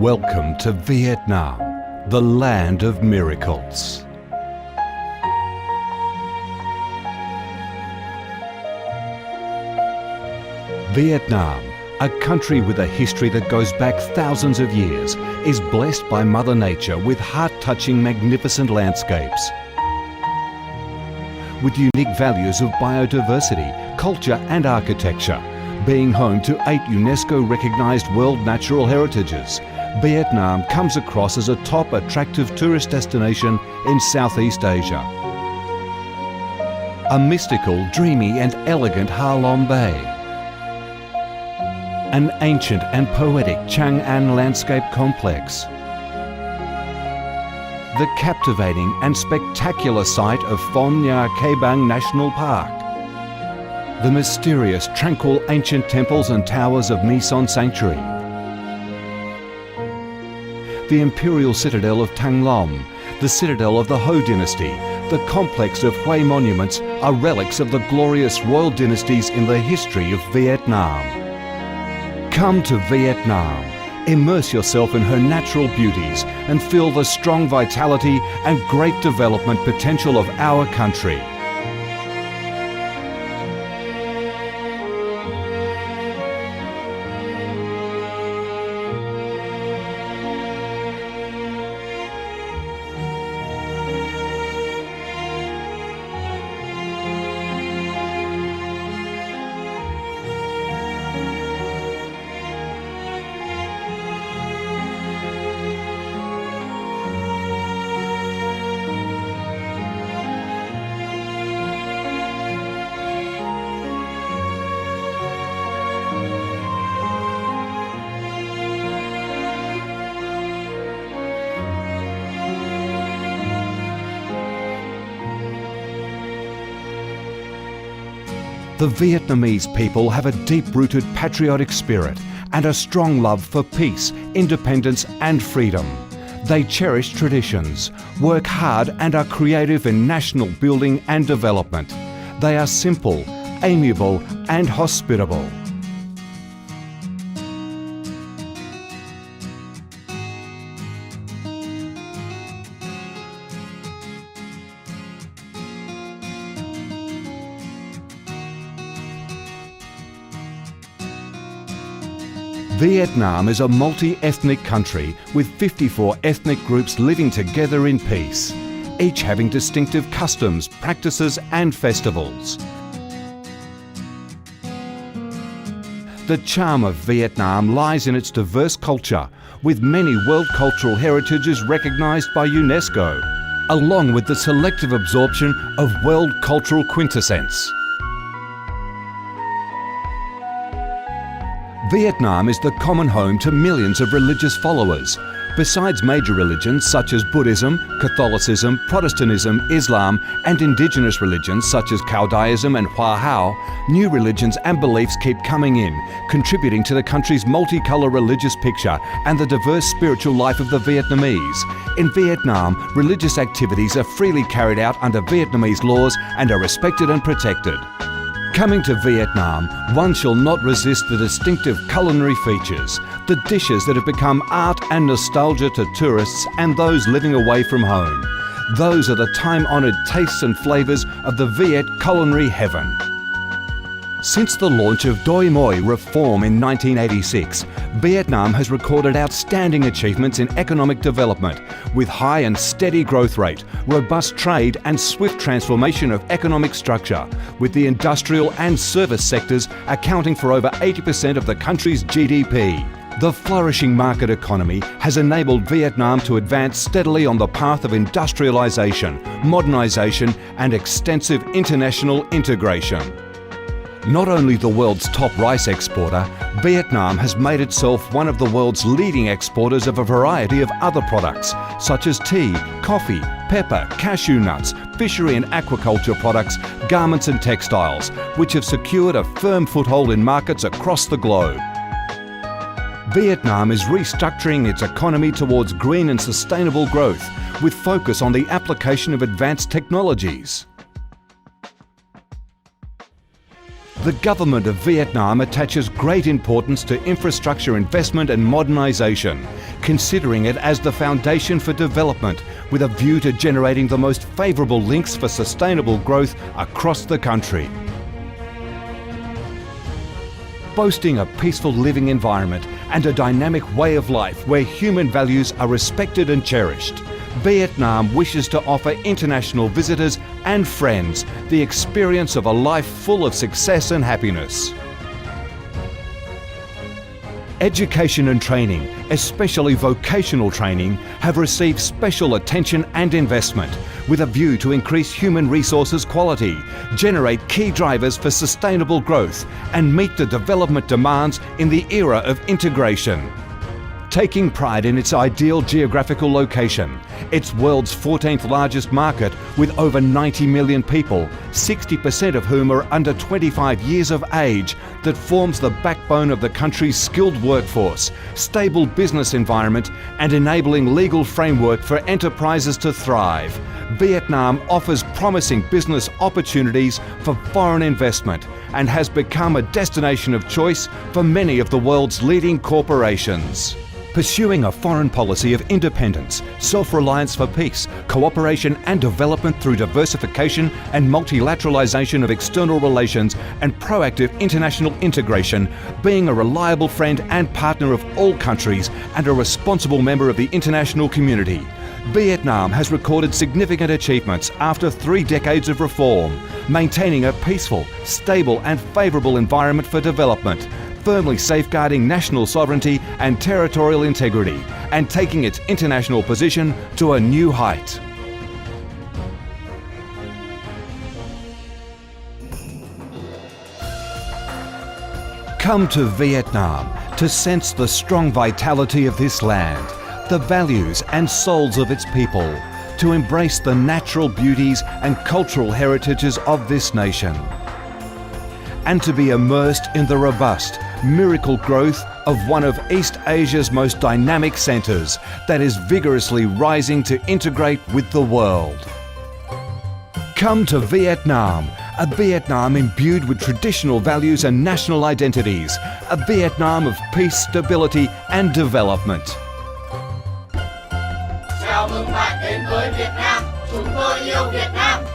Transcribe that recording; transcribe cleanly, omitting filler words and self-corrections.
Welcome to Vietnam, the land of miracles. Vietnam, a country with a history that goes back thousands of years, is blessed by Mother Nature with heart-touching, magnificent landscapes. With unique values of biodiversity, culture and architecture, being home to 8 UNESCO-recognised World Natural Heritages, Vietnam comes across as a top attractive tourist destination in Southeast Asia. A mystical, dreamy and elegant Ha Long Bay. An ancient and poetic Chang An landscape complex. The captivating and spectacular site of Phong Nha Ke Bang National Park. The mysterious, tranquil ancient temples and towers of My Son Sanctuary. The imperial citadel of Thăng Long, the citadel of the Ho dynasty, the complex of Hue monuments are relics of the glorious royal dynasties in the history of Vietnam. Come to Vietnam, immerse yourself in her natural beauties and feel the strong vitality and great development potential of our country. The Vietnamese people have a deep-rooted patriotic spirit and a strong love for peace, independence and freedom. They cherish traditions, work hard and are creative in national building and development. They are simple, amiable and hospitable. Vietnam is a multi-ethnic country with 54 ethnic groups living together in peace, each having distinctive customs, practices and festivals. The charm of Vietnam lies in its diverse culture, with many World Cultural Heritages recognised by UNESCO, along with the selective absorption of World Cultural Quintessence. Vietnam is the common home to millions of religious followers. Besides major religions such as Buddhism, Catholicism, Protestantism, Islam and indigenous religions such as Caodaism and Hoa Hao, new religions and beliefs keep coming in, contributing to the country's multicolour religious picture and the diverse spiritual life of the Vietnamese. In Vietnam, religious activities are freely carried out under Vietnamese laws and are respected and protected. Coming to Vietnam, one shall not resist the distinctive culinary features, the dishes that have become art and nostalgia to tourists and those living away from home. Those are the time-honoured tastes and flavours of the Viet culinary heaven. Since the launch of Doi Moi reform in 1986, Vietnam has recorded outstanding achievements in economic development, with high and steady growth rate, robust trade and swift transformation of economic structure, with the industrial and service sectors accounting for over 80% of the country's GDP. The flourishing market economy has enabled Vietnam to advance steadily on the path of industrialisation, modernisation and extensive international integration. Not only the world's top rice exporter, Vietnam has made itself one of the world's leading exporters of a variety of other products, such as tea, coffee, pepper, cashew nuts, fishery and aquaculture products, garments and textiles, which have secured a firm foothold in markets across the globe. Vietnam is restructuring its economy towards green and sustainable growth, with focus on the application of advanced technologies. The government of Vietnam attaches great importance to infrastructure investment and modernisation, considering it as the foundation for development with a view to generating the most favourable links for sustainable growth across the country. Boasting a peaceful living environment and a dynamic way of life where human values are respected and cherished, Vietnam wishes to offer international visitors and friends the experience of a life full of success and happiness. Education and training, especially vocational training, have received special attention and investment with a view to increase human resources quality, generate key drivers for sustainable growth, and meet the development demands in the era of integration. Taking pride in its ideal geographical location, its world's 14th largest market with over 90 million people, 60% of whom are under 25 years of age, that forms the backbone of the country's skilled workforce, stable business environment, and enabling legal framework for enterprises to thrive, Vietnam offers promising business opportunities for foreign investment and has become a destination of choice for many of the world's leading corporations. Pursuing a foreign policy of independence, self-reliance for peace, cooperation and development through diversification and multilateralization of external relations and proactive international integration, being a reliable friend and partner of all countries and a responsible member of the international community, Vietnam has recorded significant achievements after 3 decades of reform, maintaining a peaceful, stable and favourable environment for development, firmly safeguarding national sovereignty and territorial integrity, and taking its international position to a new height. Come to Vietnam to sense the strong vitality of this land, the values and souls of its people, to embrace the natural beauties and cultural heritages of this nation, and to be immersed in the robust, miracle growth of one of East Asia's most dynamic centres that is vigorously rising to integrate with the world. Come to Vietnam, a Vietnam imbued with traditional values and national identities, a Vietnam of peace, stability and development. Chào mừng bạn đến với Việt Nam, chúng tôi yêu Việt Nam.